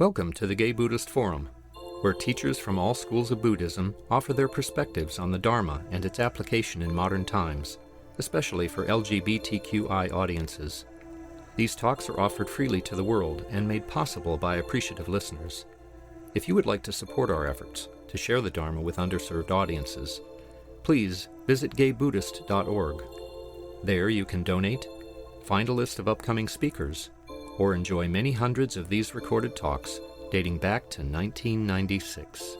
Welcome to the Gay Buddhist Forum, where teachers from all schools of Buddhism offer their perspectives on the Dharma and its application in modern times, especially for LGBTQI audiences. These talks are offered freely to the world and made possible by appreciative listeners. If you would like to support our efforts to share the Dharma with underserved audiences, please visit gaybuddhist.org. There you can donate, find a list of upcoming speakers, or enjoy many hundreds of these recorded talks dating back to 1996.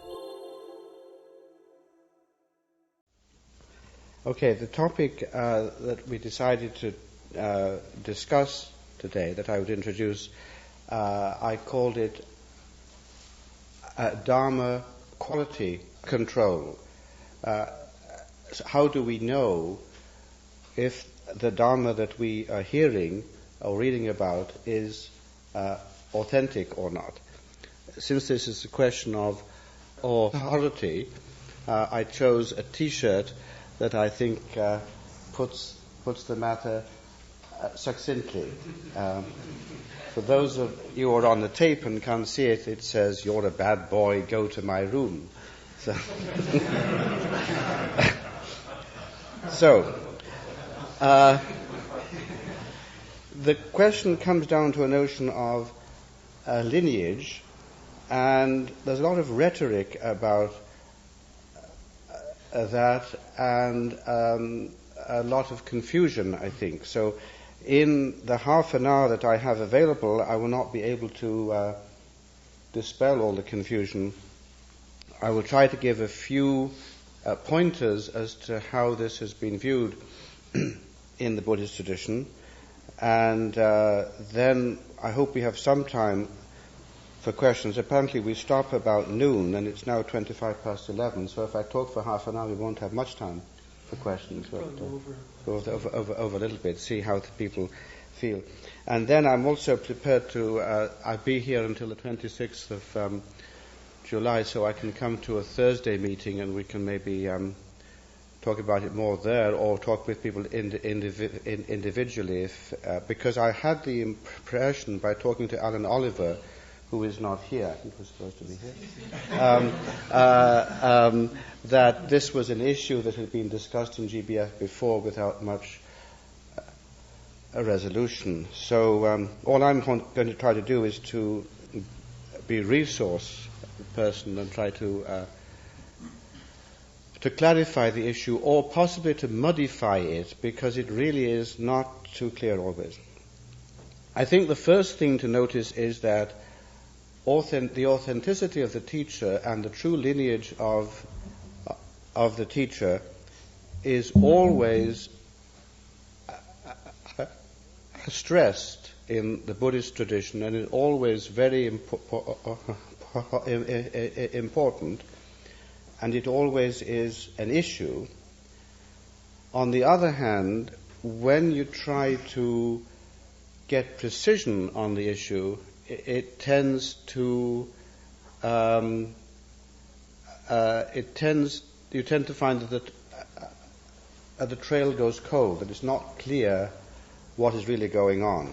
Okay, the topic that we decided to discuss today, that I would introduce, I called it Dharma quality control. So how do we know if the Dharma that we are hearing or reading about is authentic or not? Since this is a question of authority, I chose a T-shirt that I think puts the matter succinctly. For those of you who are on the tape and can't see it, it says, "You're a bad boy, go to my room." So, the question comes down to a notion of lineage, and there's a lot of rhetoric about that, and a lot of confusion, I think. So in the half an hour that I have available, I will not be able to dispel all the confusion. I will try to give a few pointers as to how this has been viewed in the Buddhist tradition, and then I hope we have some time for questions. Apparently we stop about noon, and it's now 11:25, so if I talk for half an hour we won't have much time for questions. But go over a little bit, see how the people feel. And then I'm also prepared to I'll be here until the 26th of July, so I can come to a Thursday meeting and we can maybe talk about it more there, or talk with people individually, because I had the impression by talking to Alan Oliver, who is not here, he was supposed to be here, that this was an issue that had been discussed in GBF before without much a resolution. So all I'm going to try to do is to be a resource person and try to clarify the issue, or possibly to modify it, because it really is not too clear always. I think the first thing to notice is that the authenticity of the teacher and the true lineage of the teacher is always stressed in the Buddhist tradition, and is always very important, and it always is an issue. On the other hand, when you try to get precision on the issue, you tend to find that the trail goes cold, that it's not clear what is really going on.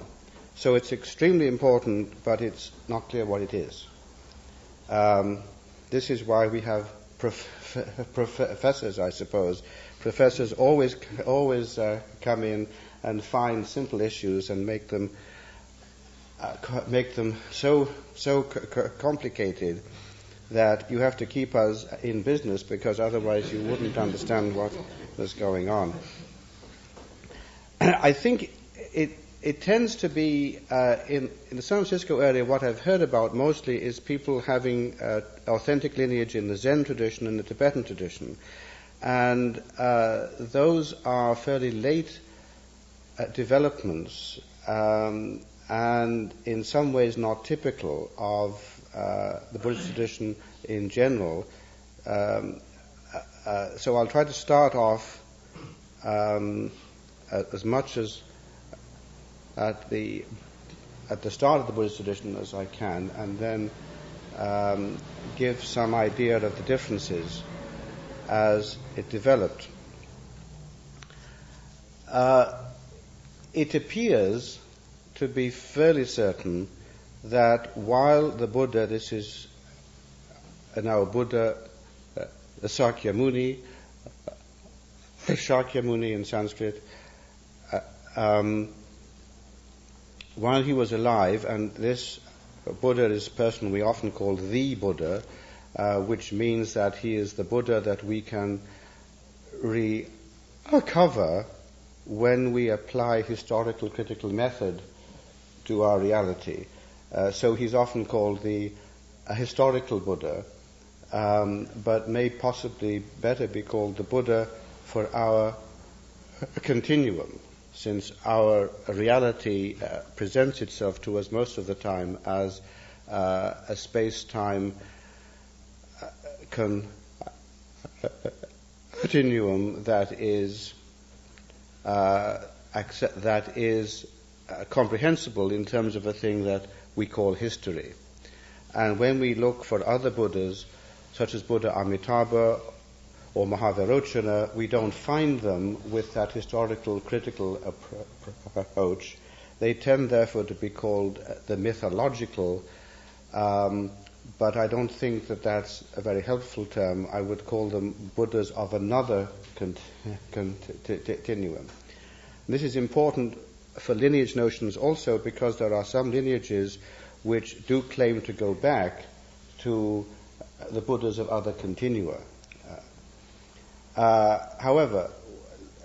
So it's extremely important, but it's not clear what it is. This is why we have professors, I suppose. Professors always come in and find simple issues and make them so complicated that you have to keep us in business, because otherwise you wouldn't understand what was going on. I think it tends to be in the San Francisco area, what I've heard about mostly is people having authentic lineage in the Zen tradition and the Tibetan tradition, and those are fairly late developments, and in some ways not typical of the Buddhist tradition in general. So I'll try to start off as much as at the start of the Buddhist tradition as I can, and then give some idea of the differences as it developed. It appears to be fairly certain that while the Buddha, this is now Buddha Sakyamuni, Shakyamuni in Sanskrit, while he was alive, and this Buddha is a person we often call the Buddha, which means that he is the Buddha that we can recover when we apply historical critical method to our reality. So he's often called a historical Buddha, but may possibly better be called the Buddha for our continuum, since our reality presents itself to us most of the time as a space-time continuum that is comprehensible in terms of a thing that we call history. And when we look for other Buddhas, such as Buddha Amitabha or Mahavairochana, we don't find them with that historical critical approach. They tend therefore to be called the mythological, but I don't think that that's a very helpful term. I would call them Buddhas of another continuum. This is important for lineage notions also, because there are some lineages which do claim to go back to the Buddhas of other continua. However,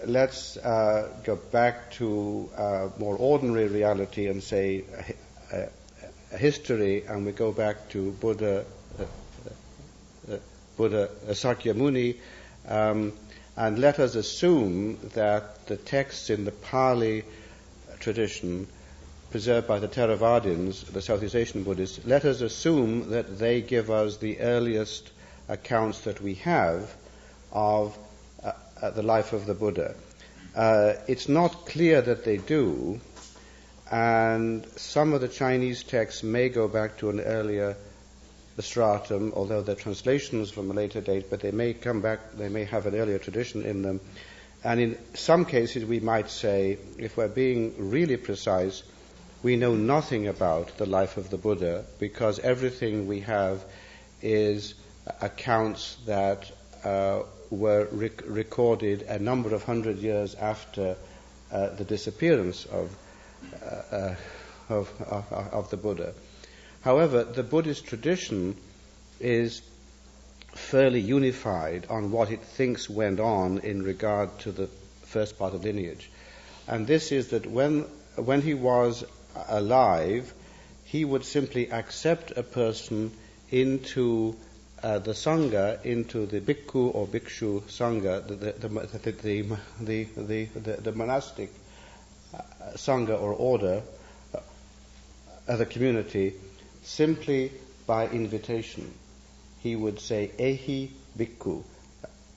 let's go back to more ordinary reality and say a history, and we go back to Buddha Sakyamuni, and let us assume that the texts in the Pali tradition preserved by the Theravadins, the Southeast Asian Buddhists, let us assume that they give us the earliest accounts that we have of the life of the Buddha. It's not clear that they do, and some of the Chinese texts may go back to an earlier stratum, although they're translations from a later date, but they may come back, they may have an earlier tradition in them. And in some cases we might say, if we're being really precise, we know nothing about the life of the Buddha, because everything we have is accounts that were recorded a number of hundred years after the disappearance of the Buddha. However, the Buddhist tradition is fairly unified on what it thinks went on in regard to the first part of lineage. And this is that when he was alive, he would simply accept a person into the Sangha, into the Bhikkhu or Bhikshu Sangha, the monastic Sangha or order of the community, simply by invitation. He would say, Ehi Bhikkhu,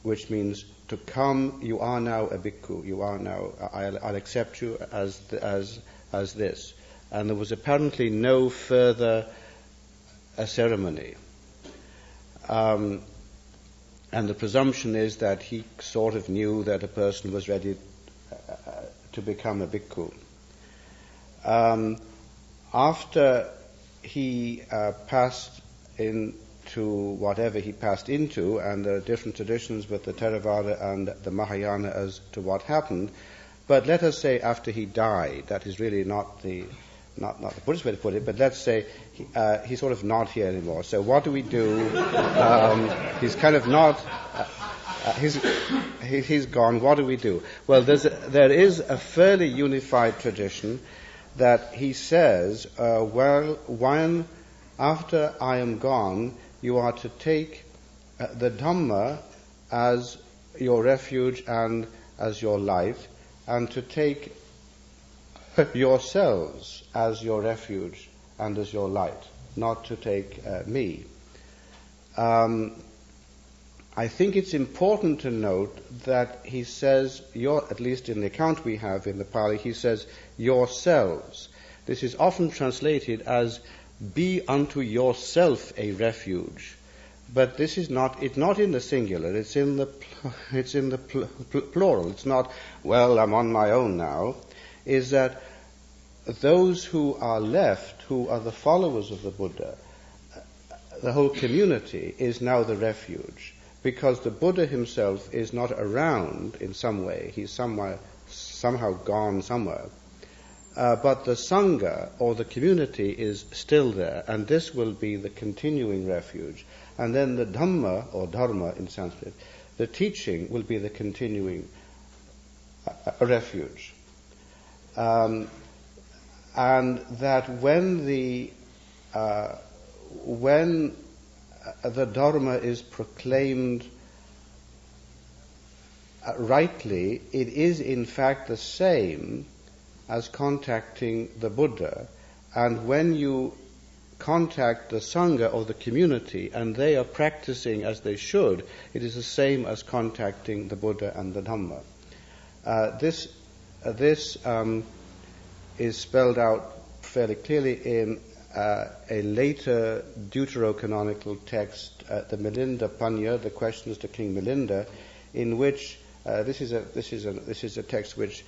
which means to come, you are now a Bhikkhu, you are now, I'll accept you as this. And there was apparently no further ceremony. And the presumption is that he sort of knew that a person was ready to become a bhikkhu. After he passed into whatever he passed into, and there are different traditions with the Theravada and the Mahayana as to what happened, but let us say after he died, that is really not the Buddhist way to put it, but let's say he's sort of not here anymore. So what do we do? He's kind of not. He's gone. What do we do? Well, there is a fairly unified tradition that he says, when after I am gone, you are to take the Dhamma as your refuge and as your light, and to take yourselves as your refuge and as your light, not to take me. I think it's important to note that he says, at least in the account we have in the Pali, he says, yourselves. This is often translated as, be unto yourself a refuge. But this is not, it's not in the singular, it's in the plural. It's not, well, I'm on my own now. Is that those who are left, who are the followers of the Buddha, the whole community is now the refuge, because the Buddha himself is not around in some way. He's somehow gone somewhere. But the Sangha, or the community, is still there, and this will be the continuing refuge. And then the Dhamma, or Dharma in Sanskrit, the teaching will be the continuing refuge. And that when the Dharma is proclaimed rightly, it is in fact the same as contacting the Buddha. And when you contact the Sangha or the community and they are practicing as they should, it is the same as contacting the Buddha and the Dhamma. This is spelled out fairly clearly in a later deuterocanonical text, the Milinda Panya, the Questions to King Milinda, in which this is a text which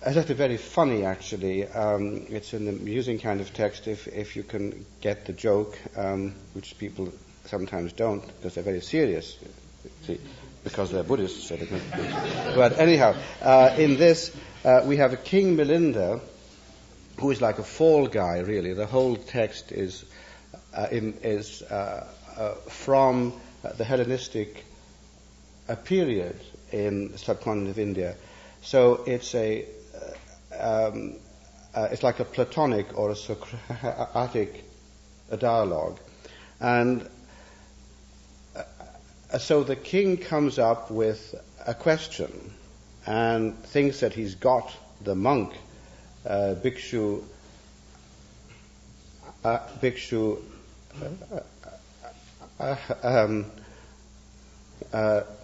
is actually very funny. Actually, it's an amusing kind of text if you can get the joke, which people sometimes don't because they're very serious. See, because they're Buddhists. But anyhow, in this we have a King Milinda, who is like a fall guy, really. The whole text is from the Hellenistic period in the subcontinent of India. So it's it's like a Platonic or a Socratic dialogue, and so the king comes up with a question and thinks that he's got the monk. Bhikshu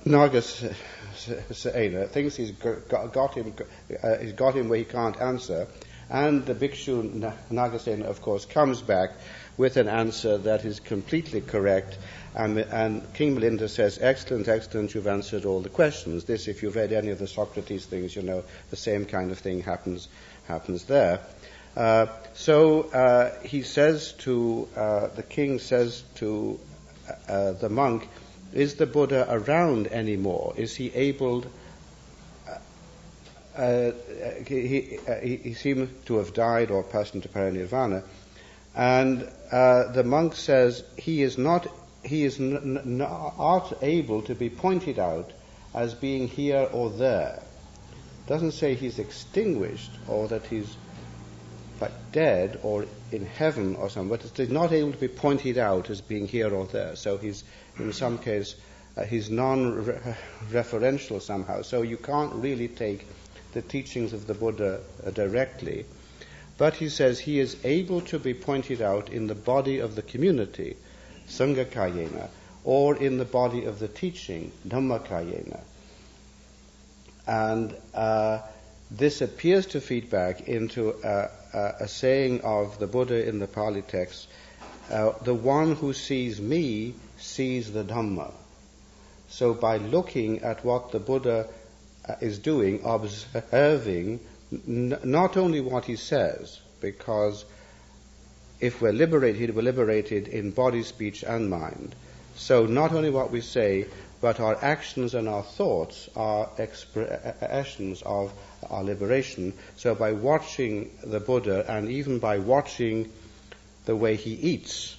Nagasena thinks he's got him where he can't answer, and the Bhikshu Nagasena, of course, comes back with an answer that is completely correct, and King Milinda says, excellent, you've answered all the questions. This, if you've read any of the Socrates things, you know the same kind of thing happens there. So he says to the king says to the monk, is the Buddha around anymore? Is he able? He seems to have died or passed into parinirvana, and the monk says he is not able to be pointed out as being here or there. Doesn't say he's extinguished or that he's like dead or in heaven or something, but he's not able to be pointed out as being here or there. So he's, in some case, he's non-referential somehow. So you can't really take the teachings of the Buddha directly. But he says he is able to be pointed out in the body of the community, Sangha-kayena, or in the body of the teaching, Dhamma-kayena. And this appears to feed back into a saying of the Buddha in the Pali text, the one who sees me sees the Dhamma. So by looking at what the Buddha is doing, observing not only what he says, because if we're liberated in body, speech and mind. So not only what we say, but our actions and our thoughts are expressions of our liberation. So by watching the Buddha, and even by watching the way he eats,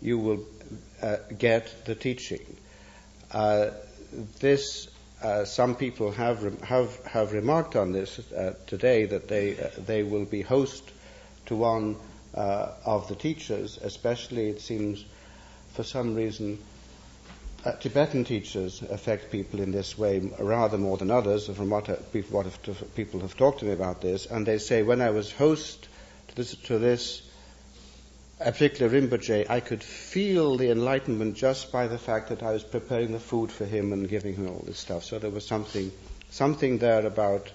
you will get the teaching. Some people have remarked on this today, that they will be host to one of the teachers, especially, it seems, for some reason, Tibetan teachers affect people in this way rather more than others, from what people have talked to me about this. And they say, when I was host to this particular Rinpoche, I could feel the enlightenment just by the fact that I was preparing the food for him and giving him all this stuff. So there was something there about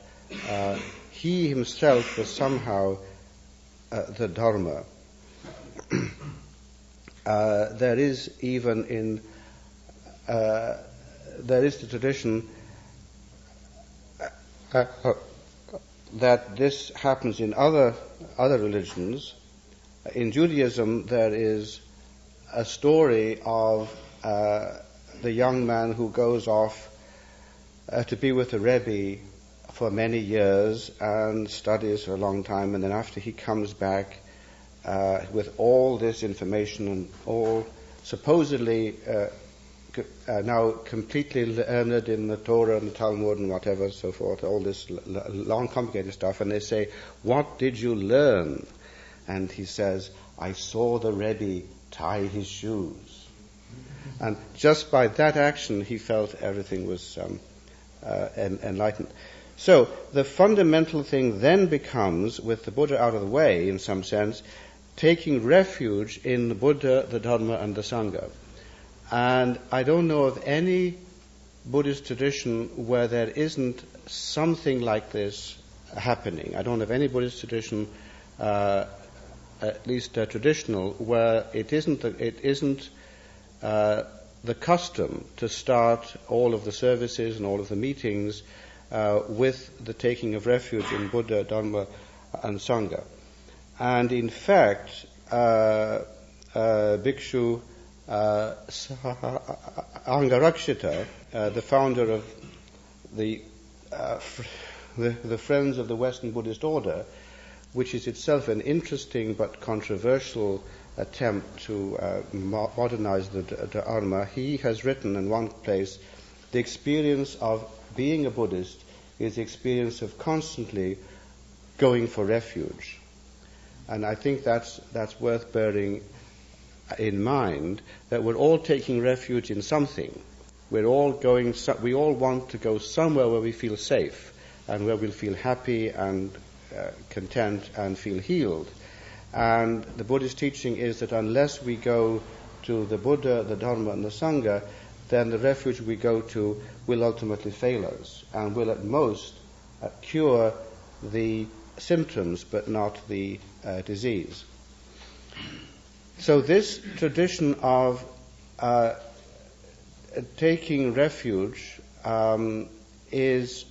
he himself was somehow the Dharma. There is even in there is the tradition that this happens in other religions. In Judaism, there is a story of the young man who goes off to be with the Rebbe for many years and studies for a long time, and then after he comes back with all this information and all supposedly now completely learned in the Torah and the Talmud and whatever, so forth, all this long, complicated stuff, and they say, "What did you learn?" And he says, "I saw the Rebbe tie his shoes." And just by that action, he felt everything was enlightened. So the fundamental thing then becomes, with the Buddha out of the way, in some sense, taking refuge in the Buddha, the Dharma, and the Sangha. And I don't know of any Buddhist tradition where there isn't something like this happening. I don't have any Buddhist tradition, at least traditional, where it isn't the custom to start all of the services and all of the meetings with the taking of refuge in Buddha, Dharma, and Sangha. And in fact, Bhikshu Angarakshita, the founder of the Friends of the Western Buddhist Order, which is itself an interesting but controversial attempt to modernize the Dharma, he has written in one place, the experience of being a Buddhist is the experience of constantly going for refuge. And I think that's worth bearing in mind, that we're all taking refuge in something. We all want to go somewhere where we feel safe and where we'll feel happy and content and feel healed. And the Buddhist teaching is that unless we go to the Buddha, the Dharma, and the Sangha, then the refuge we go to will ultimately fail us and will at most cure the symptoms but not the disease. So this tradition of taking refuge is,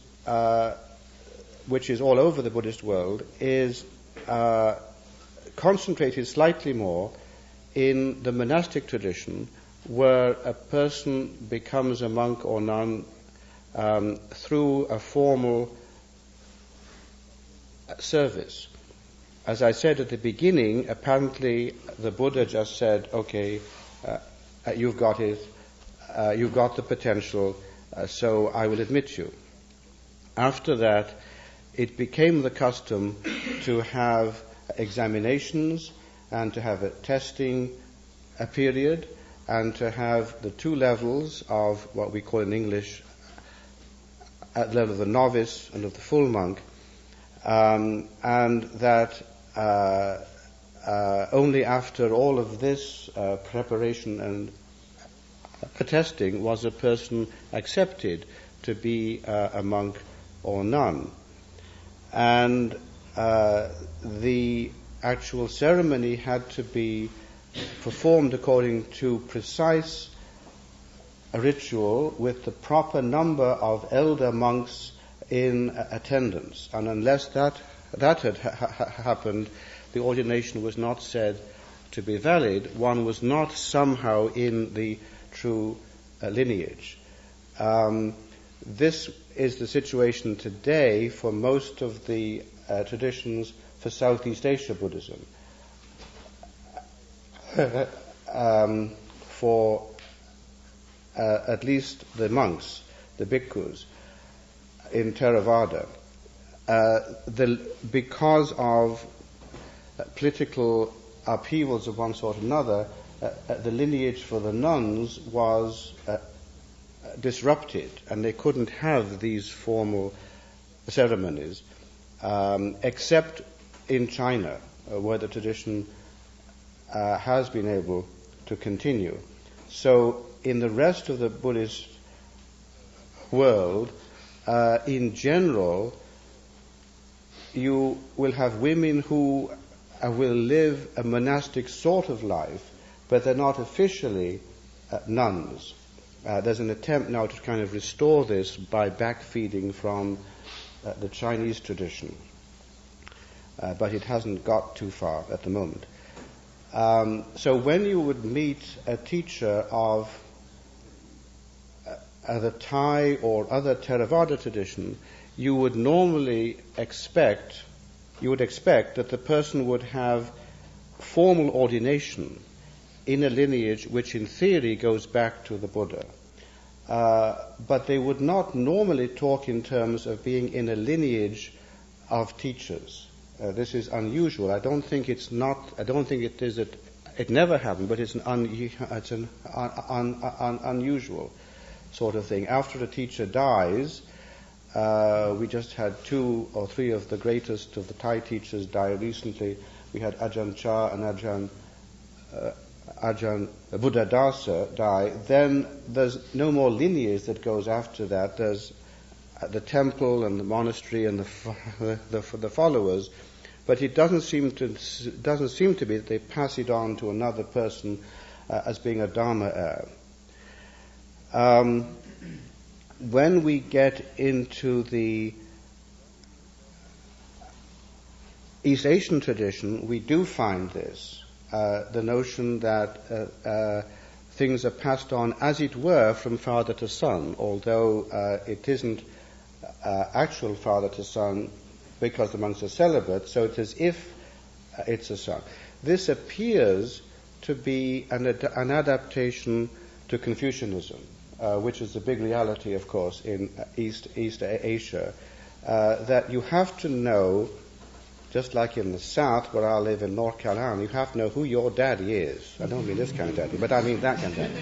which is all over the Buddhist world, is concentrated slightly more in the monastic tradition, where a person becomes a monk or nun through a formal service. As I said at the beginning, apparently the Buddha just said, okay, you've got it, you've got the potential, so I will admit you. After that, it became the custom to have examinations and to have a testing period and to have the two levels of what we call in English at the level of the novice and of the full monk, and that only after all of this preparation and testing was a person accepted to be a monk or nun. And the actual ceremony had to be performed according to precise ritual with the proper number of elder monks in attendance. And unless that had happened, the ordination was not said to be valid. One was not somehow in the true lineage. This is the situation today for most of the traditions for Southeast Asia Buddhism. For at least the monks, the bhikkhus, in Theravada, because of political upheavals of one sort or another, the lineage for the nuns was disrupted, and they couldn't have these formal ceremonies, except in China, where the tradition has been able to continue. So in the rest of the Buddhist world, in general, you will have women who will live a monastic sort of life, but they're not officially nuns. There's an attempt now to kind of restore this by backfeeding from the Chinese tradition. but it hasn't got too far at the moment. So when you would meet a teacher of the Thai or other Theravada tradition, you would normally expect that the person would have formal ordination in a lineage which in theory goes back to the Buddha. But they would not normally talk in terms of being in a lineage of teachers. This is unusual. I don't think it is. It never happened, but it's an unusual sort of thing. After a teacher dies, we just had 2 or 3 of the greatest of the Thai teachers die recently. We had Ajahn Chah and Ajahn Buddhadasa die. Then there's no more lineage that goes after that. There's the temple and the monastery and the followers, but it doesn't seem to be that they pass it on to another person as being a Dharma heir. When we get into the East Asian tradition, we do find this, the notion that things are passed on, as it were, from father to son, although it isn't actual father to son because the monks are celibate, so it is if it's a son. This appears to be an adaptation to Confucianism, which is the big reality, of course, in East Asia, that you have to know, just like in the South, where I live in North Carolina, you have to know who your daddy is. I don't mean this kind of daddy, but I mean that kind of daddy.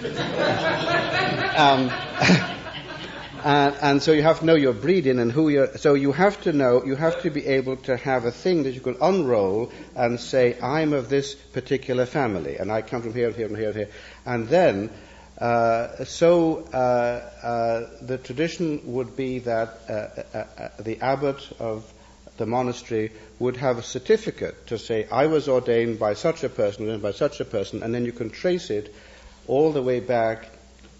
And so you have to know your breeding and who you're. So you have to know. You have to be able to have a thing that you can unroll and say, "I'm of this particular family, and I come from here and here and here and here." And then, the tradition would be that the abbot of the monastery would have a certificate to say, "I was ordained by such a person and by such a person," and then you can trace it all the way back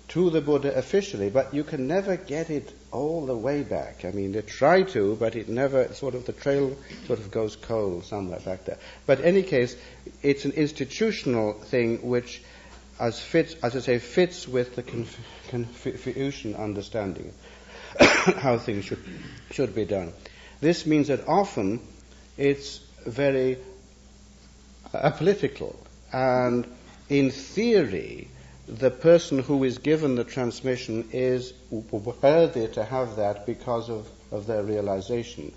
to the Buddha officially, but you can never get it all the way back. I mean, they try to, but it never, the trail sort of goes cold somewhere back there. But in any case, it's an institutional thing which, as I say, fits with the Confucian understanding how things should be done. This means that often it's very apolitical, and in theory, the person who is given the transmission is worthy to have that because of their realization.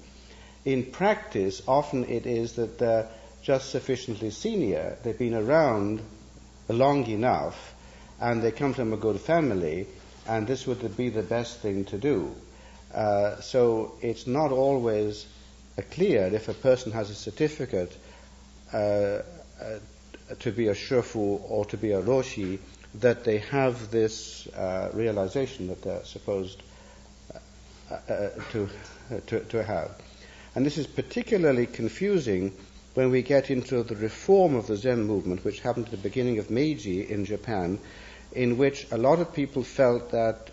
In practice, often it is that they're just sufficiently senior, they've been around long enough, and they come from a good family, and this would be the best thing to do. So it's not always clear if a person has a certificate to be a shofu or to be a roshi, that they have this realization that they're supposed to have. And this is particularly confusing when we get into the reform of the Zen movement, which happened at the beginning of Meiji in Japan, in which a lot of people felt that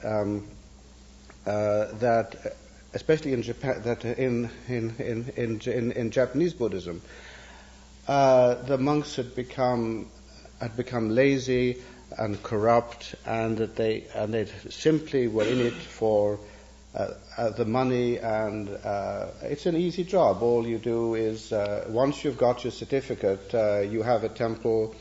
especially in Japan, that in Japanese Buddhism, the monks had become lazy and corrupt, and that they simply were in it for the money, and it's an easy job. All you do is once you've got your certificate, you have a temple,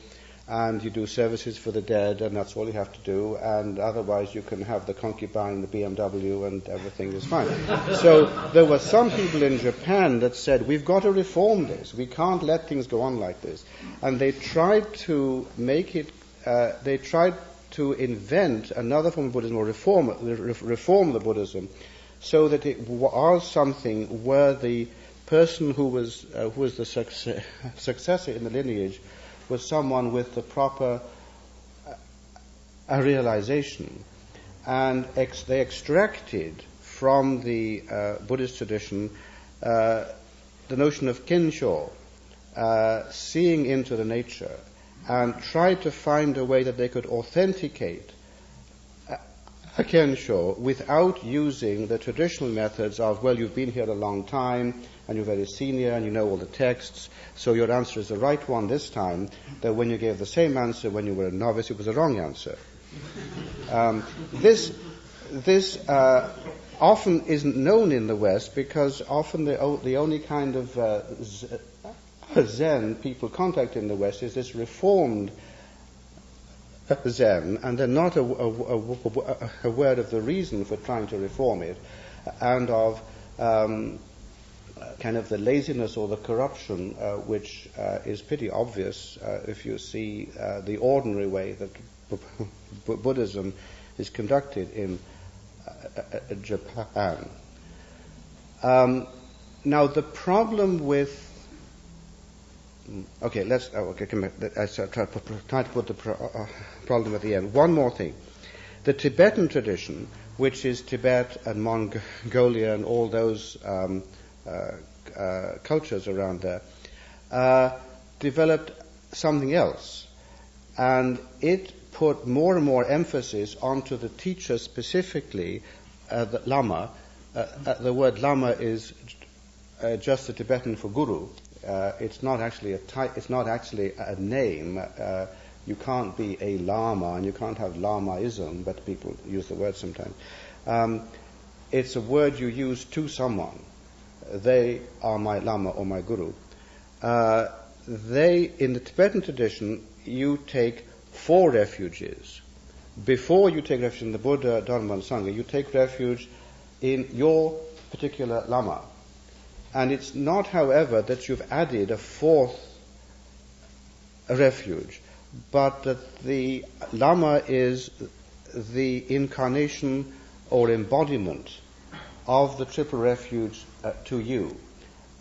and you do services for the dead, and that's all you have to do. And otherwise, you can have the concubine, the BMW, and everything is fine. So there were some people in Japan that said, "We've got to reform this. We can't let things go on like this." And they tried to make it. They tried to invent another form of Buddhism, or reform the Buddhism, so that it was something where the person who was the successor in the lineage was someone with the proper realization, and they extracted from the Buddhist tradition the notion of kinsho, seeing into the nature, and tried to find a way that they could authenticate Kensho without using the traditional methods of, well, you've been here a long time and you're very senior and you know all the texts, so your answer is the right one this time, that when you gave the same answer when you were a novice, it was the wrong answer. This often isn't known in the West because often the only kind of Zen people contact in the West is this reformed Zen, and they're not aware of the reason for trying to reform it, and of kind of the laziness or the corruption, which is pretty obvious if you see the ordinary way that Buddhism is conducted in Japan. Now, the problem with come back. I try to put the problem at the end. One more thing. The Tibetan tradition, which is Tibet and Mongolia and all those cultures around there, developed something else. And it put more and more emphasis onto the teacher specifically, the Lama. The word Lama is just the Tibetan for guru. It's not actually a name. You can't be a lama, and you can't have lamaism, but people use the word sometimes. It's a word you use to someone. They are my lama or my guru. In the Tibetan tradition, you take 4 refuges. Before you take refuge in the Buddha, Dharma, and Sangha, you take refuge in your particular lama. And it's not, however, that you've added a 4th refuge, but that the Lama is the incarnation or embodiment of the triple refuge to you.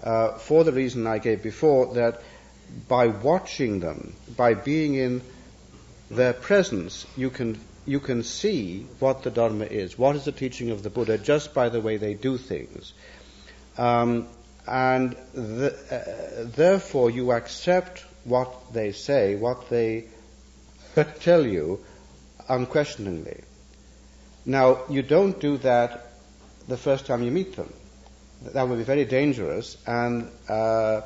For the reason I gave before, that by watching them, by being in their presence, you can see what the Dharma is, what is the teaching of the Buddha, just by the way they do things. And therefore you accept what they say, what they tell you, unquestioningly. Now, you don't do that the first time you meet them. That would be very dangerous, and the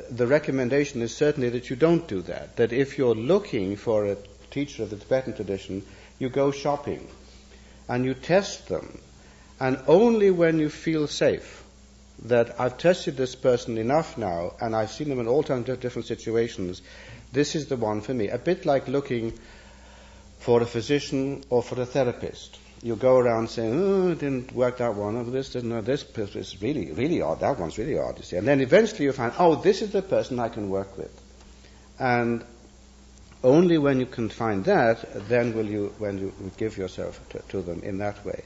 recommendation is certainly that you don't do that. That if you're looking for a teacher of the Tibetan tradition, you go shopping, and you test them, and only when you feel safe, that I've tested this person enough now, and I've seen them in all kinds of different situations, this is the one for me. A bit like looking for a physician or for a therapist. You go around saying, oh, it didn't work, that one, oh, this is really, really odd, that one's really odd, you see. And then eventually you find, oh, this is the person I can work with. And only when you can find that, then when you give yourself to them in that way.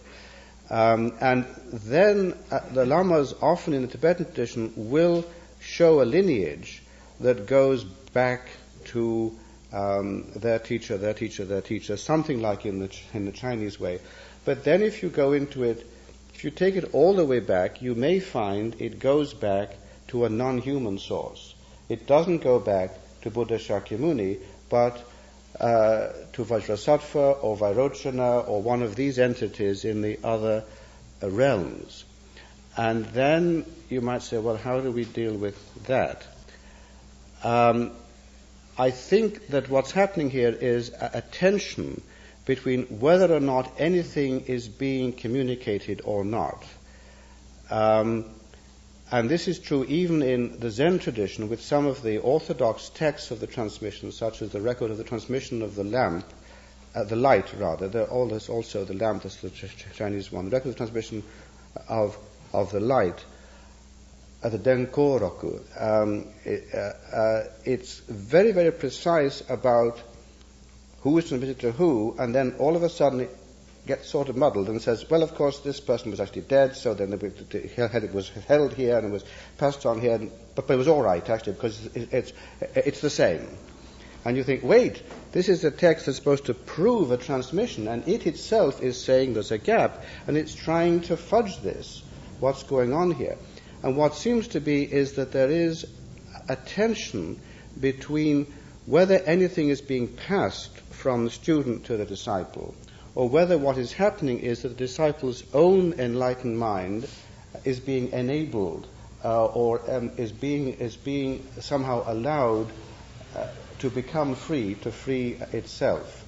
And then the lamas often in the Tibetan tradition will show a lineage that goes back to their teacher, something like in the Chinese way. But then if you go into it, if you take it all the way back, you may find it goes back to a non-human source. It doesn't go back to Buddha Shakyamuni, but to Vajrasattva or Vairochana or one of these entities in the other realms. And then you might say, well, how do we deal with that? I think that what's happening here is a tension between whether or not anything is being communicated or not. And this is true even in the Zen tradition with some of the orthodox texts of the transmission, such as the record of the transmission of the lamp, the light rather. There is also the lamp, that's the Chinese one. The record of the transmission of the light, the Denkoroku. It's very, very precise about who is transmitted to who, and then all of a sudden it gets sort of muddled and says, well, of course, this person was actually dead, so then it was held here and it was passed on here, but it was all right, actually, because it's the same. And you think, wait, this is a text that's supposed to prove a transmission, and it itself is saying there's a gap, and it's trying to fudge this, what's going on here. And what seems to be is that there is a tension between whether anything is being passed from the student to the disciple, or whether what is happening is that the disciple's own enlightened mind is being enabled or is being somehow allowed to become free, to free itself.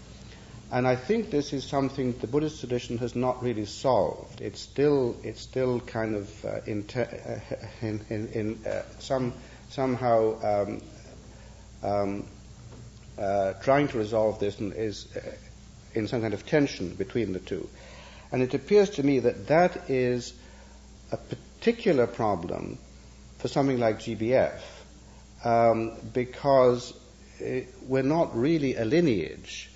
And I think this is something the Buddhist tradition has not really solved. It's still kind of somehow trying to resolve this and is in some kind of tension between the two. And it appears to me that is a particular problem for something like GBF, because we're not really a lineage,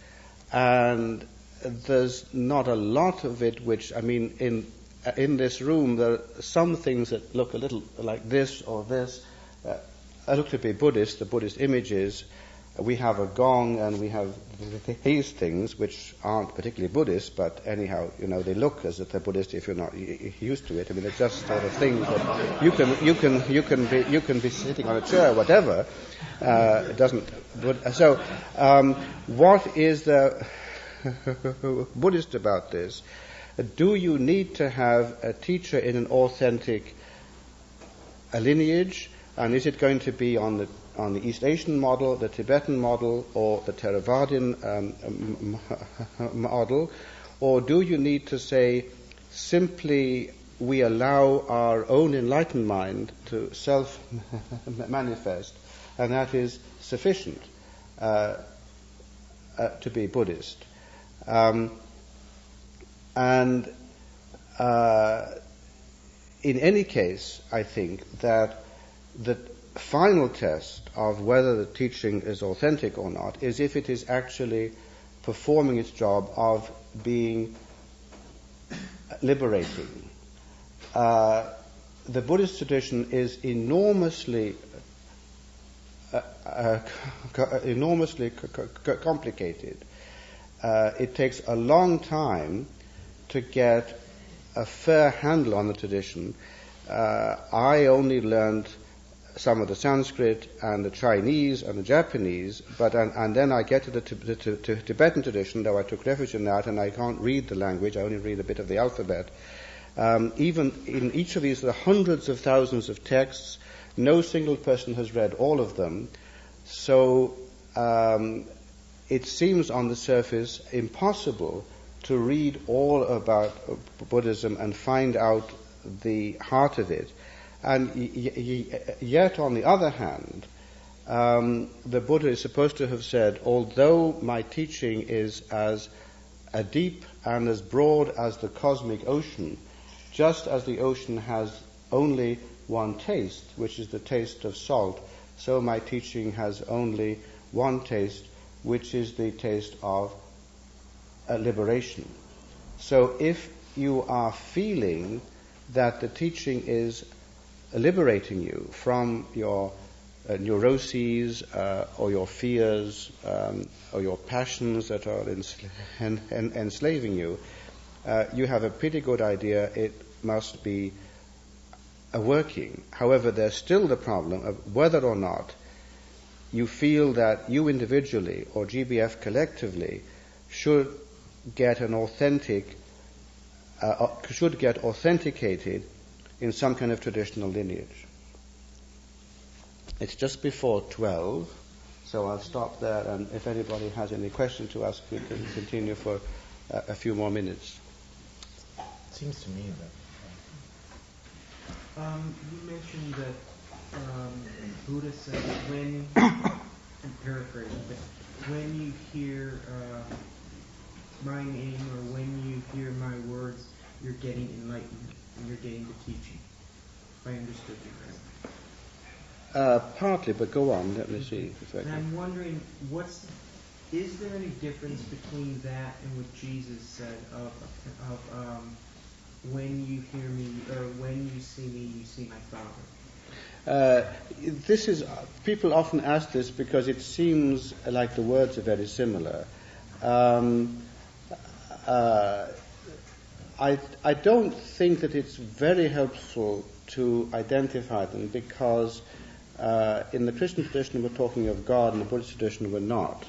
and there's not a lot of it which, I mean, in this room there are some things that look a little like this or this. I look to be Buddhist, the Buddhist images. We have a gong and we have these things which aren't particularly Buddhist, but anyhow, they look as if they're Buddhist if you're not used to it. I mean, it's just sort of things that you can be sitting on a chair, whatever. It doesn't. So, what is the Buddhist about this? Do you need to have a teacher in an authentic lineage, and is it going to be on the East Asian model, the Tibetan model, or the Theravadan model? Or do you need to say simply we allow our own enlightened mind to self-manifest, and that is sufficient to be Buddhist? In any case, I think that the final test of whether the teaching is authentic or not is if it is actually performing its job of being liberating. The Buddhist tradition is enormously complicated. It takes a long time to get a fair handle on the tradition. I only learned some of the Sanskrit and the Chinese and the Japanese, and then I get to the Tibetan tradition, though I took refuge in that, and I can't read the language, I only read a bit of the alphabet. Even in each of these, there are hundreds of thousands of texts. No single person has read all of them. So it seems on the surface impossible to read all about Buddhism and find out the heart of it. And yet, on the other hand, the Buddha is supposed to have said, although my teaching is as deep and as broad as the cosmic ocean, just as the ocean has only one taste, which is the taste of salt, so my teaching has only one taste, which is the taste of liberation. So if you are feeling that the teaching is liberating you from your neuroses or your fears or your passions that are enslaving you, you have a pretty good idea it must be working. However, there's still the problem of whether or not you feel that you individually or GBF collectively should get authenticated in some kind of traditional lineage. It's just before 12, so I'll stop there, and if anybody has any question to ask, we can continue for a few more minutes. It seems to me that you mentioned that Buddha said when, I'm paraphrasing, but when you hear my name or when you hear my words, you're getting enlightened and you're getting the teaching. If I understood you right. Partly, but go on. Let me see. And I'm wondering, is there any difference between that and what Jesus said of when you hear me or when you see me, you see my Father? This is, people often ask this because it seems like the words are very similar. I don't think that it's very helpful to identify them because in the Christian tradition we're talking of God, in the Buddhist tradition we're not.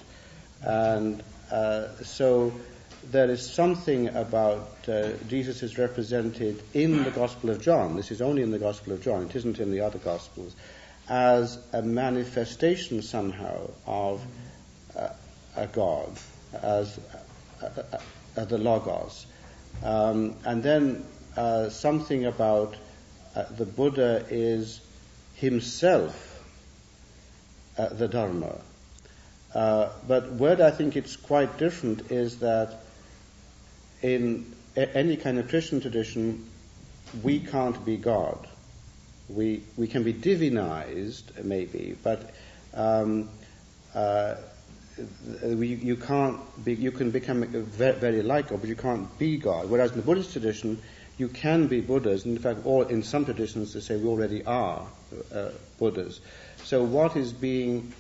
And so there is something about Jesus is represented in the Gospel of John. This is only in the Gospel of John. It isn't in the other Gospels, as a manifestation somehow of a God, as the Logos. And then something about the Buddha is himself the Dharma. But where I think it's quite different is that in any kind of Christian tradition, we can't be God. We can be divinized, maybe, but you can't be. You can become very, very like God, but you can't be God. Whereas in the Buddhist tradition, you can be Buddhas. In fact, in some traditions, they say we already are Buddhas. So what is being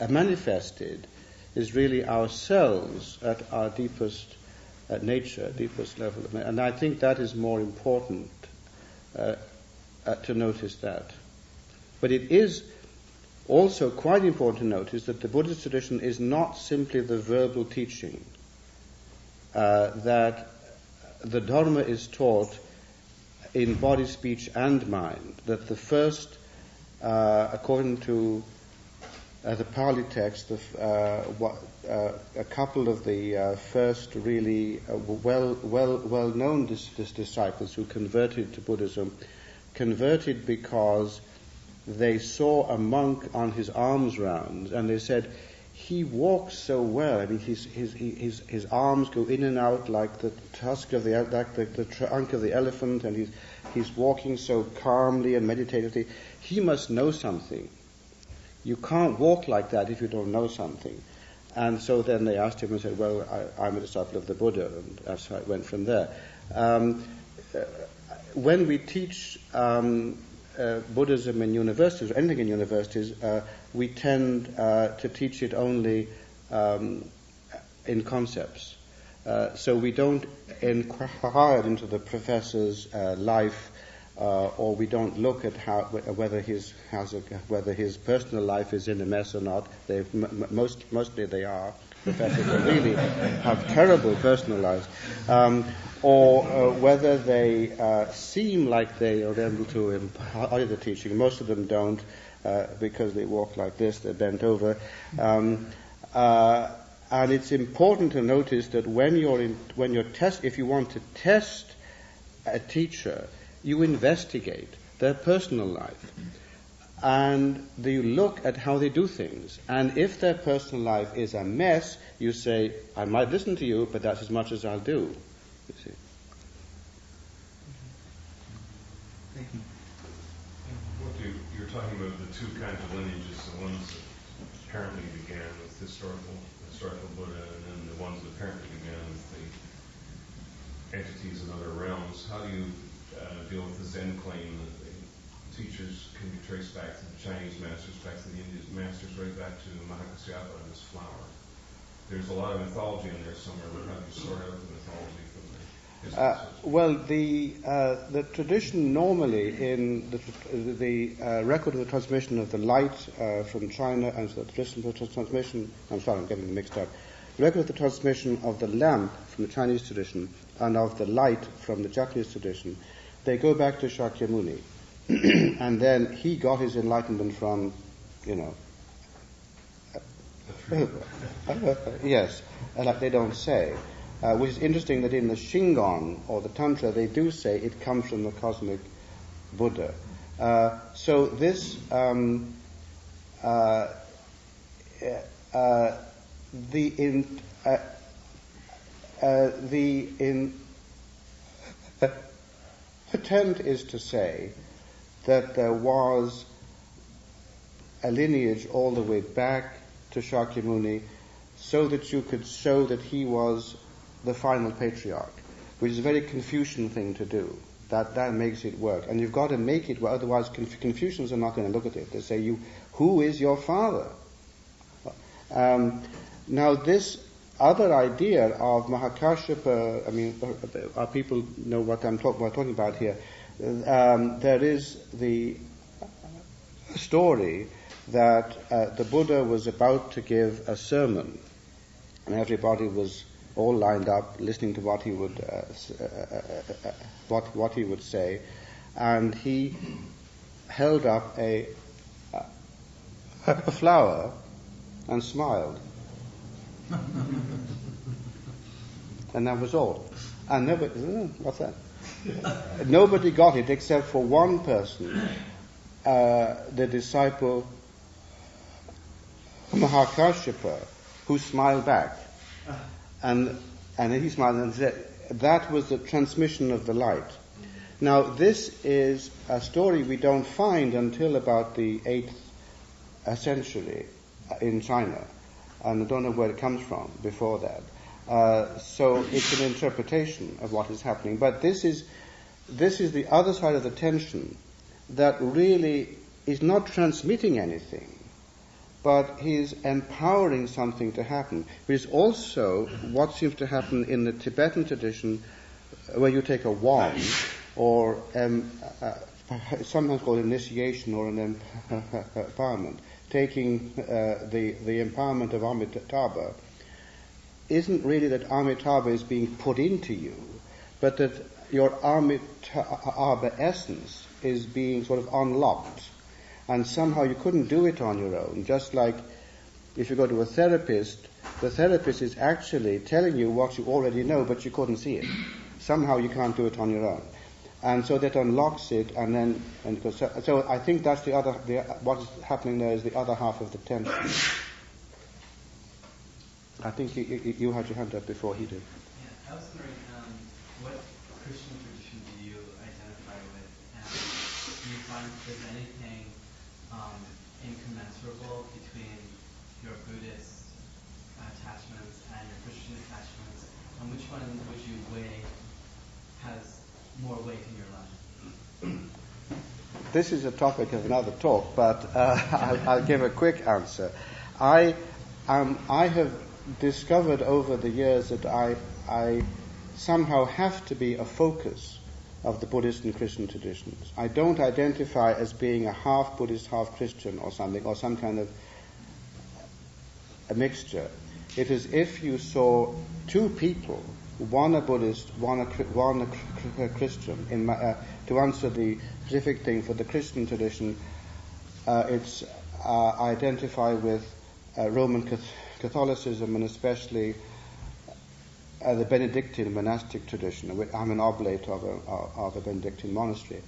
manifested is really ourselves at our deepest nature, deepest level. And I think that is more important to notice that. But it is also quite important to notice that the Buddhist tradition is not simply the verbal teaching, that the Dharma is taught in body, speech, and mind, that the first, according to the Pali text, a couple of the first really well-known disciples who converted to Buddhism converted because they saw a monk on his alms rounds, and they said, he walks so well. I mean, his arms go in and out like the tusk of the trunk of the elephant, and he's walking so calmly and meditatively. He must know something. You can't walk like that if you don't know something. And so then they asked him and said, well, I'm a disciple of the Buddha, and that's how it went from there. When we teach Buddhism in universities, or anything in universities, we tend to teach it only in concepts. So we don't inquire into the professor's life, or we don't look at whether his personal life is in a mess or not. Mostly they are. Professors that really have terrible personal lives, or whether they seem like they are able to embody the teaching. Most of them don't, because they walk like this, they're bent over. And it's important to notice that if you want to test a teacher, you investigate their personal life. And you look at how they do things. And if their personal life is a mess, you say, I might listen to you, but that's as much as I'll do. You see. Thank you. You're talking about the two kinds of lineages, the ones that apparently began with historical Buddha, and then the ones that apparently began with the entities in other realms. How do you deal with the Zen claim that the teachers can be traced back to the Chinese masters, back to the Indian masters, right back to Mahakasyapa and this flower? There's a lot of mythology in there somewhere, but how do you sort out the mythology from the well, the tradition normally in the record of the transmission of the light from China and the tradition of the transmission, I'm sorry, I'm getting them mixed up. The record of the transmission of the lamp from the Chinese tradition and of the light from the Japanese tradition, they go back to Shakyamuni. And then he got his enlightenment from, yes, like they don't say. Which is interesting that in the Shingon or the Tantra they do say it comes from the cosmic Buddha. So this attempt is to say that there was a lineage all the way back to Shakyamuni so that you could show that he was the final patriarch, which is a very Confucian thing to do. That makes it work. And you've got to make it work, otherwise Confucians are not going to look at it. They say, who is your father? Now this other idea of Mahakasyapa, our people know what we're talking about here. There is the story that the Buddha was about to give a sermon and everybody was all lined up, listening to what he would what he would say, and he held up a flower and smiled, and that was all. And nobody, what's that? Nobody got it except for one person, the disciple Mahakashyapa, who smiled back. And he smiled and said, that was the transmission of the light. Now, this is a story we don't find until about the 8th century in China. And I don't know where it comes from before that. So it's an interpretation of what is happening. But this is the other side of the tension, that really is not transmitting anything, but he's empowering something to happen. Which is also what seems to happen in the Tibetan tradition, where you take a wand, or sometimes called initiation or an empowerment. Taking the empowerment of Amitabha isn't really that Amitabha is being put into you, but that your Amitabha essence is being sort of unlocked. And somehow you couldn't do it on your own. Just like if you go to a therapist, the therapist is actually telling you what you already know, but you couldn't see it. Somehow you can't do it on your own. And so that unlocks it, so I think that's what is happening there is the other half of the tension. I think you had your hand up before he did. Yeah, I was wondering, what Christian tradition do you identify with, and do you find there's anything incommensurable between your Buddhist attachments and your Christian attachments, and which one would you weigh has more weight in your life? This is a topic of another talk, but I'll give a quick answer. I have discovered over the years that I somehow have to be a focus of the Buddhist and Christian traditions. I don't identify as being a half Buddhist, half Christian or something, or some kind of a mixture. It is if you saw two people, one a Buddhist, one a Christian. To answer the specific thing for the Christian tradition, I identify with Roman Catholicism, and especially the Benedictine monastic tradition. I'm an oblate of a Benedictine monastery.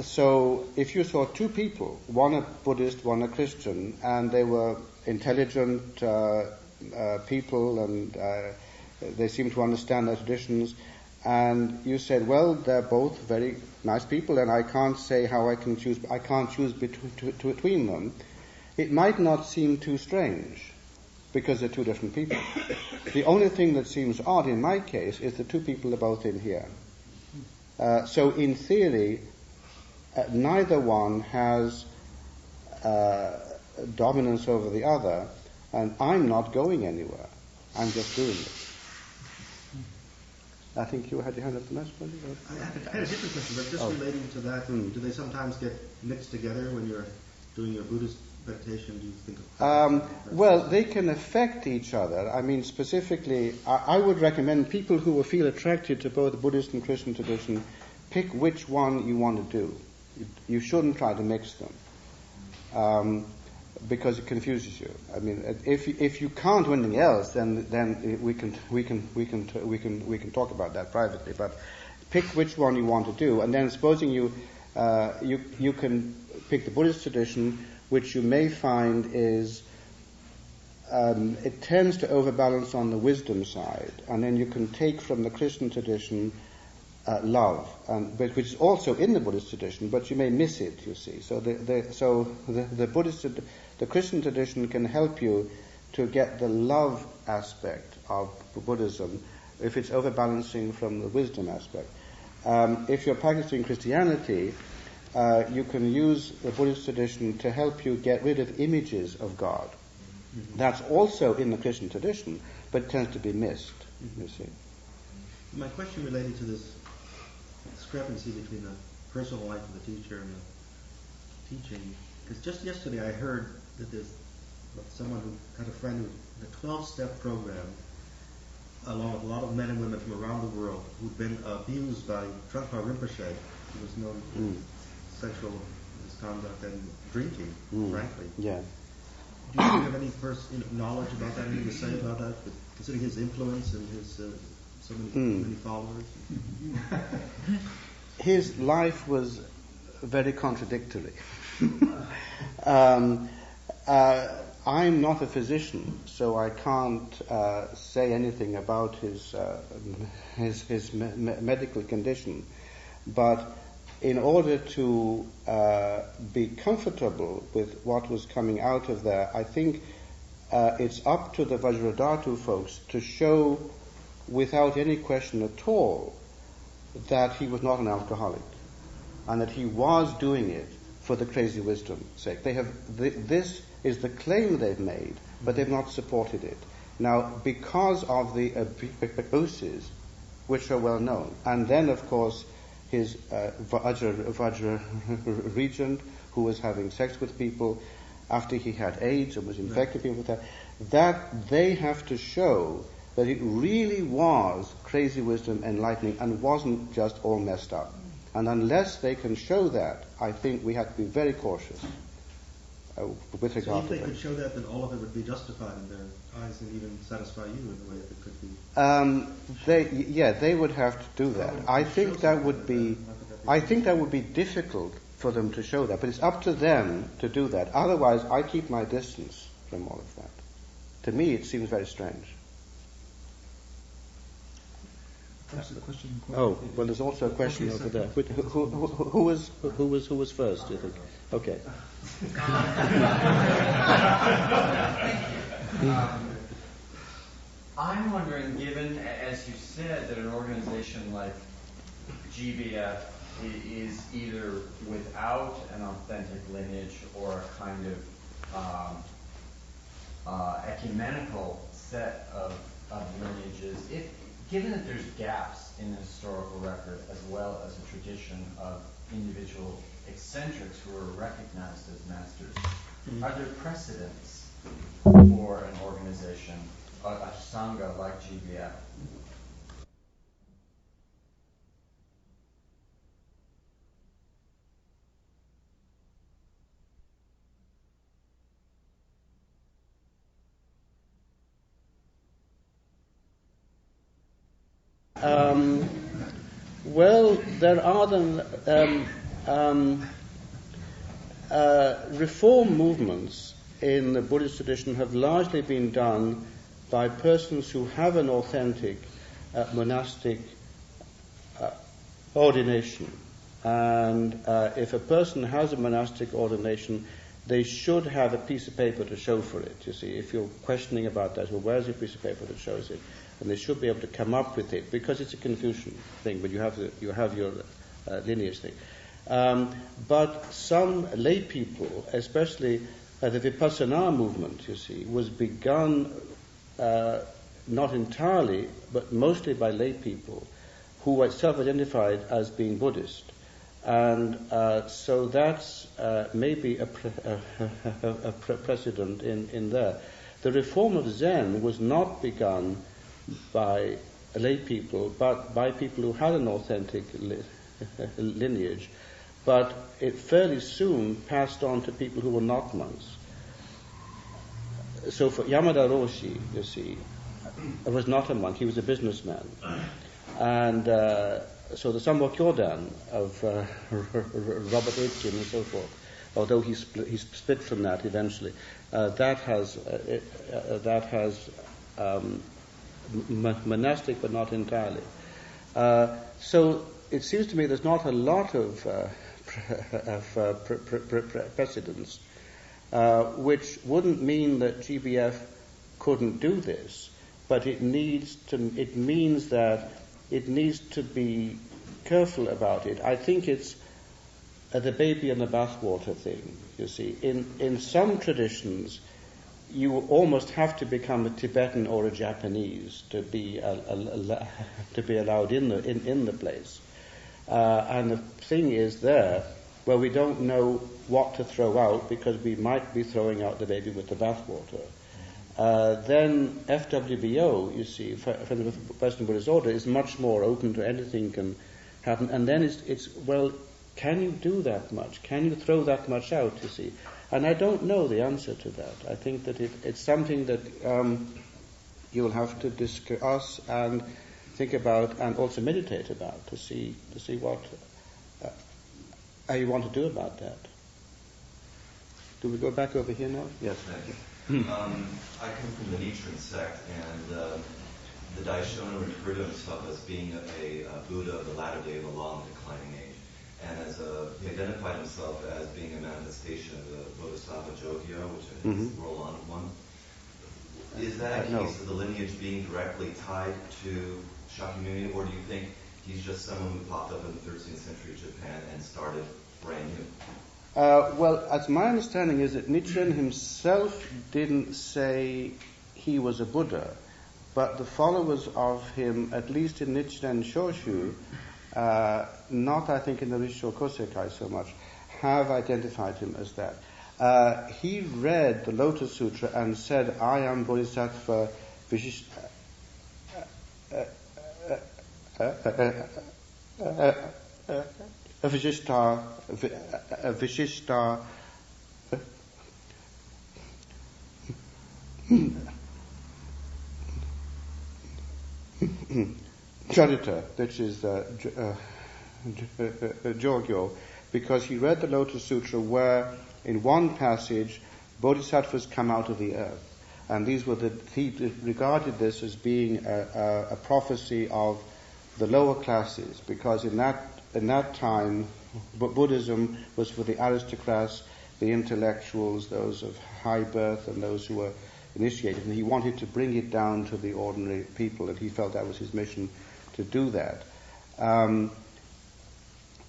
So if you saw two people, one a Buddhist, one a Christian, and they were intelligent people, and they seem to understand their traditions, and you said, well, they're both very nice people, and I can't say how I can't choose between them, it might not seem too strange, because they're two different people. The only thing that seems odd in my case is the two people are both in here. So in theory, neither one has dominance over the other, and I'm not going anywhere. I'm just doing it. I think you had your hand up the next one. I had a different question, but just relating to that, do they sometimes get mixed together when you're doing your Buddhist meditation? Do you think of well, they can affect each other. I mean, specifically, I would recommend people who will feel attracted to both the Buddhist and Christian tradition, pick which one you want to do. You shouldn't try to mix them, because it confuses you. I mean, if you can't do anything else, then we can talk about that privately. But pick which one you want to do, and then supposing you can pick the Buddhist tradition, which you may find is it tends to overbalance on the wisdom side, and then you can take from the Christian tradition love, which is also in the Buddhist tradition, but you may miss it. You see, so the Christian tradition can help you to get the love aspect of Buddhism if it's overbalancing from the wisdom aspect. If you're practicing Christianity, you can use the Buddhist tradition to help you get rid of images of God. Mm-hmm. That's also in the Christian tradition, but it tends to be missed, you see. My question related to this discrepancy between the personal life of the teacher and the teaching, because just yesterday I heard that there's but someone who had a friend who had a 12-step program, along with a lot of men and women from around the world who'd been abused by Trungpa Rinpoche, who was known for sexual misconduct and drinking, frankly. Yeah. Do you have any knowledge about that, anything to say about that, considering his influence and his so many followers? His life was very contradictory. I'm not a physician, so I can't say anything about his medical condition. But in order to be comfortable with what was coming out of there, I think it's up to the Vajradhatu folks to show, without any question at all, that he was not an alcoholic, and that he was doing it for the crazy wisdom's sake. This is the claim they've made, but they've not supported it. Now, because of the abuses, which are well known, and then, of course, his Vajra regent, who was having sex with people after he had AIDS and was infecting people with that they have to show that it really was crazy wisdom enlightening and wasn't just all messed up. And unless they can show that, I think we have to be very cautious with regard to that. So if they could show that, then all of it would be justified in their eyes and even satisfy you in the way that it could be. They would have to do that. I think that would be difficult for them to show that, but it's up to them to do that. Otherwise, I keep my distance from all of that. To me, it seems very strange. Oh, well, there's also a question over there. Who was first, do you think? Okay. I'm wondering, given, as you said, that an organization like GBF is either without an authentic lineage or a kind of ecumenical set of lineages, given that there's gaps in the historical record as well as a tradition of individual eccentrics who are recognized as masters, are there precedents for an organization, a sangha like GBF? Well, there are reform movements in the Buddhist tradition have largely been done by persons who have an authentic monastic ordination. And if a person has a monastic ordination, they should have a piece of paper to show for it. You see, if you're questioning about that, well, where's the piece of paper that shows it? And they should be able to come up with it, because it's a Confucian thing, but you have your lineage thing. But some lay people, especially the Vipassana movement, you see, was begun not entirely, but mostly by lay people who were self-identified as being Buddhist. And so that's maybe a precedent in there. The reform of Zen was not begun by lay people, but by people who had an authentic lineage, but it fairly soon passed on to people who were not monks. So for Yamada Roshi, you see, was not a monk, he was a businessman. And so the Sambo Kyodan of Robert Aitken and so forth, although he split from that eventually, that has monastic, but not entirely. So it seems to me there's not a lot of precedents, which wouldn't mean that GBF couldn't do this, but it means that it needs to be careful about it. I think it's the baby and the bathwater thing, you see. In some traditions, you almost have to become a Tibetan or a Japanese to be allowed in the place. And the thing is there where we don't know what to throw out because we might be throwing out the baby with the bathwater. Then FWBO, you see, for the Western Buddhist order, is much more open to anything can happen. And then it's well, can you do that much? Can you throw that much out, you see? And I don't know the answer to that. I think that it's something that you'll have to discuss and think about and also meditate about to see what how you want to do about that. Do we go back over here now? Yes. I come from the Nichiren sect, and the Daishonin refer to himself as being a Buddha of the latter day of the law and declining age. And he identified himself as being a manifestation of the Bodhisattva Jogyo, which I think is the roll-on one. Is that a case of the lineage being directly tied to Shakyamuni, or do you think he's just someone who popped up in the 13th century Japan and started brand new? Well, as my understanding is that Nichiren himself didn't say he was a Buddha, but the followers of him, at least in Nichiren Shoshu, not I think in the Risho Kosekai so much, have identified him as that. He read the Lotus Sutra and said, I am Bodhisattva Vishishta Jadita, which is Jogyo, because he read the Lotus Sutra where in one passage bodhisattvas come out of the earth, and he regarded this as being a prophecy of the lower classes, because in that time Buddhism was for the aristocrats, the intellectuals, those of high birth, and those who were initiated, and he wanted to bring it down to the ordinary people, and he felt that was his mission to do that.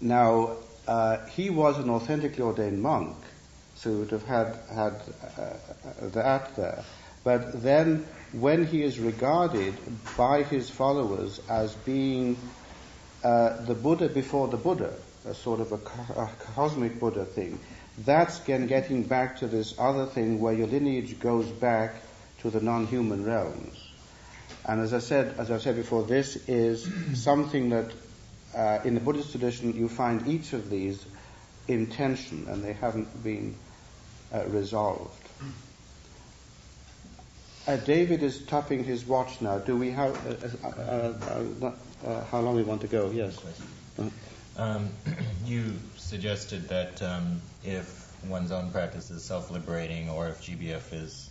Now, he was an authentically ordained monk, so he would have had that there. But then, when he is regarded by his followers as being the Buddha before the Buddha, a sort of a cosmic Buddha thing, that's again getting back to this other thing where your lineage goes back to the non-human realms. And as I've said before, this is something that in the Buddhist tradition you find each of these in tension, and they haven't been resolved. David is tapping his watch now. Do we have how long we want to go? Yes. You suggested that if one's own practice is self-liberating, or if GBF is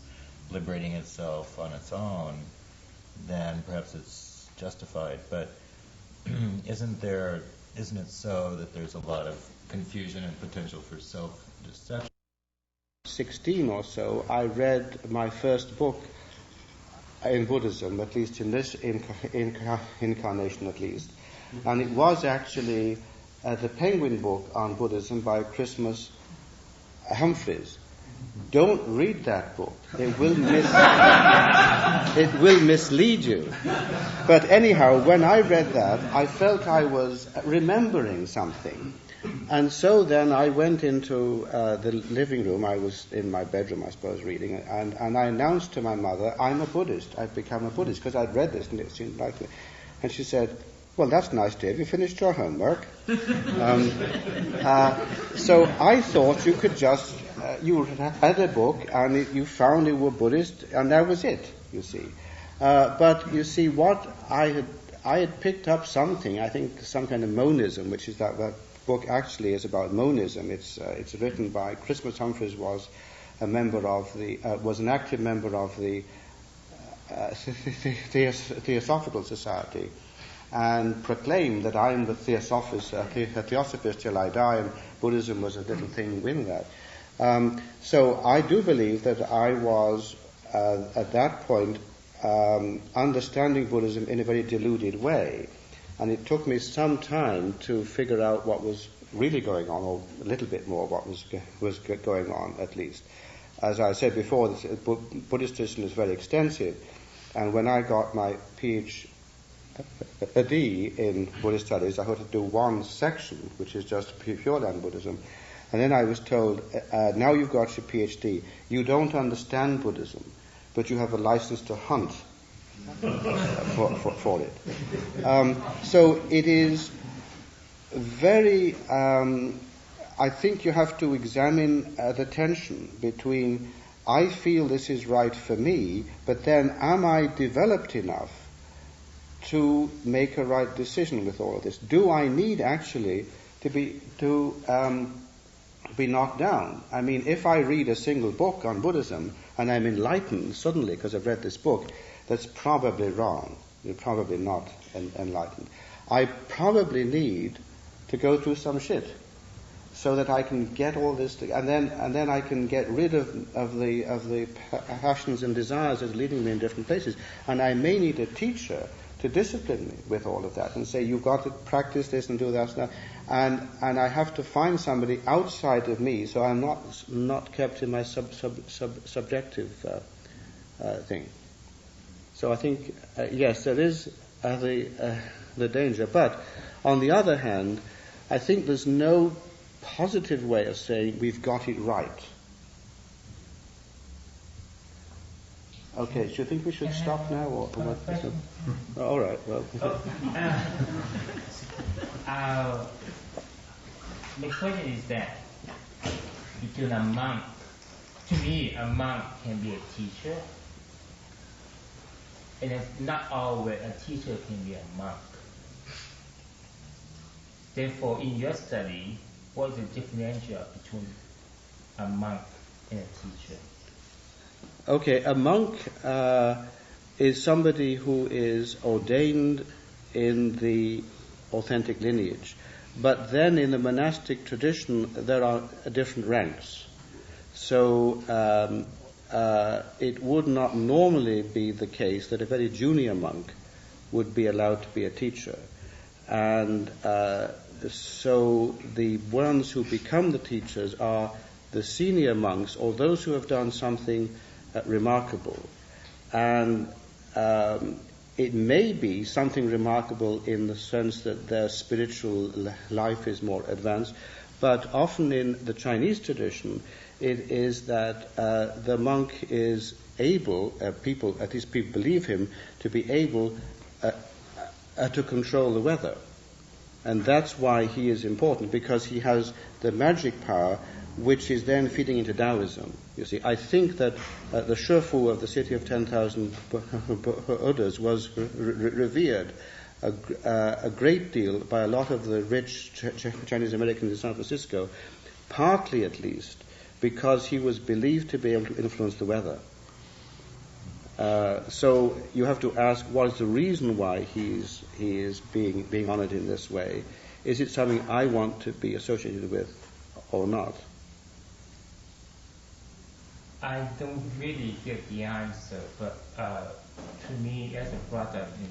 liberating itself on its own, then perhaps it's justified. But isn't it so that there's a lot of confusion and potential for self-deception? 16 or so, I read my first book in Buddhism, at least in this incarnation at least, and it was actually the Penguin book on Buddhism by Christmas Humphreys. Don't read that book. It will mislead you. But anyhow, when I read that, I felt I was remembering something. And so then I went into the living room. I was in my bedroom, I suppose, reading it. And I announced to my mother, I'm a Buddhist. I've become a Buddhist, because I'd read this and it seemed like it. And she said, well, that's nice, Dave. You finished your homework. So I thought you could just, you had a book and you found you were Buddhist, and that was it, you see. But you see, what I had picked up something, I think some kind of monism, which is that book actually is about monism. It's written by Christmas Humphreys, was a member of was an active member of the Theosophical Society, and proclaimed that I'm the Theosophist till I die, and Buddhism was a little thing with that. So I do believe that I was at that point understanding Buddhism in a very deluded way. And it took me some time to figure out what was really going on, or a little bit more what was going on, at least. As I said before, the Buddhist tradition is very extensive. And when I got my PhD a D in Buddhist studies, I had to do one section, which is just Pure Land Buddhism. And then I was told, now you've got your PhD. You don't understand Buddhism, but you have a license to hunt for it. So it is very, I think you have to examine the tension between, I feel this is right for me, but then am I developed enough to make a right decision with all of this? Do I need actually to be knocked down? I mean, if I read a single book on Buddhism and I'm enlightened suddenly because I've read this book, that's probably wrong. You're probably not enlightened. I probably need to go through some shit so that I can get all this, and then I can get rid of the passions and desires that are leading me in different places. And I may need a teacher to discipline me with all of that and say, you've got to practice this and do that. And I have to find somebody outside of me, so I'm not kept in my subjective thing. So I think, yes, there is the danger. But on the other hand, I think there's no positive way of saying we've got it right. Okay, do you think we should stop now? Or what? Oh, all right, well. The question is that between a monk, to me, a monk can be a teacher, and it's not always a teacher can be a monk. Therefore, in your study, what is the differential between a monk and a teacher? Okay, a monk is somebody who is ordained in the authentic lineage. But then in the monastic tradition, there are different ranks. So it would not normally be the case that a very junior monk would be allowed to be a teacher. And so the ones who become the teachers are the senior monks or those who have done something remarkable. And it may be something remarkable in the sense that their spiritual life is more advanced, but often in the Chinese tradition, it is that the monk is able, at least people believe him, to be able to control the weather. And that's why he is important, because he has the magic power which is then feeding into Taoism. You see, I think that the Shifu of the city of 10,000 Buddhas was revered a great deal by a lot of the rich Chinese Americans in San Francisco, partly at least because he was believed to be able to influence the weather. So you have to ask, what is the reason why he is being honored in this way? Is it something I want to be associated with or not? I don't really get the answer, but to me, as a brother in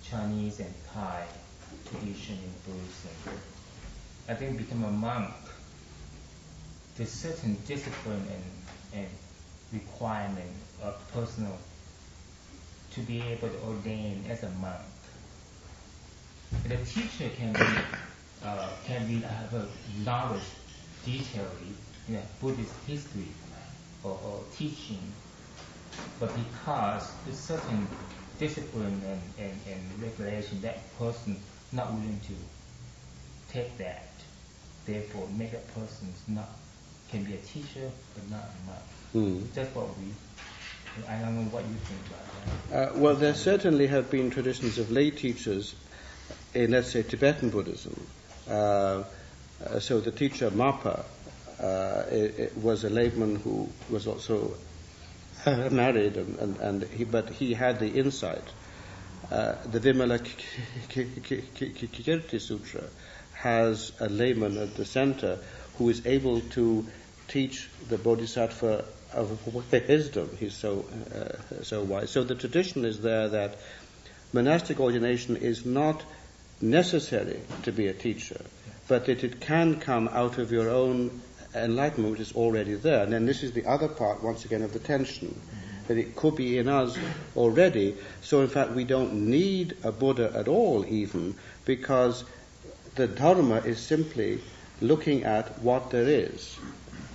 Chinese and Thai tradition in Buddhism, I think become a monk, there's certain discipline and requirement of personal to be able to ordain as a monk. The teacher can have a knowledge detailedly in Buddhist history or teaching, but because there's certain discipline and regulation, that person not willing to take that, therefore make that person can be a teacher but not a monk. That's what I don't know what you think about that. Well, there certainly have been traditions of lay teachers in, let's say, Tibetan Buddhism. So the teacher Mapa it was a layman who was also married, but he had the insight. The Vimalakirti Sutra has a layman at the center who is able to teach the Bodhisattva of wisdom. He's so wise. So the tradition is there that monastic ordination is not necessary to be a teacher, but that it can come out of your own enlightenment, which is already there. And then this is the other part, once again, of the tension. that it could be in us already. So in fact we don't need a Buddha at all even, because the Dharma is simply looking at what there is.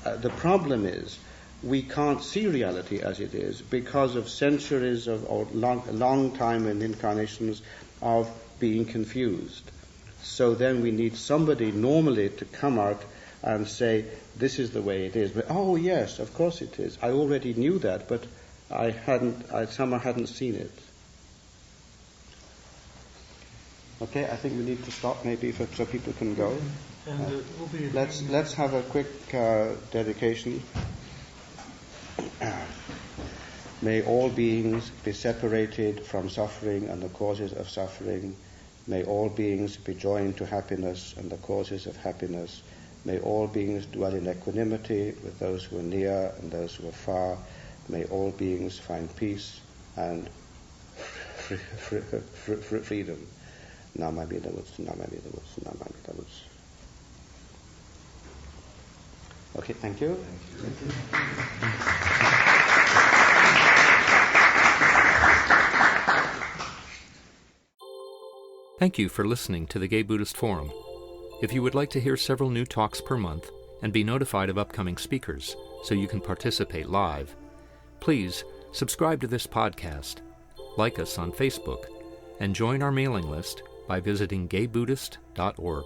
The problem is we can't see reality as it is because of centuries of, or long time in incarnations of being confused. So then we need somebody normally to come out and say, this is the way it is. But, oh yes, of course it is. I already knew that, but I somehow hadn't seen it. Okay, I think we need to stop maybe so people can go. And let's have a quick dedication. May all beings be separated from suffering and the causes of suffering. May all beings be joined to happiness and the causes of happiness. May all beings dwell in equanimity with those who are near and those who are far. May all beings find peace and freedom. Namami the woods, Namami the woods, Namami the woods. Okay, thank you. Thank you. Thank you for listening to the Gay Buddhist Forum. If you would like to hear several new talks per month and be notified of upcoming speakers so you can participate live, please subscribe to this podcast, like us on Facebook, and join our mailing list by visiting gaybuddhist.org.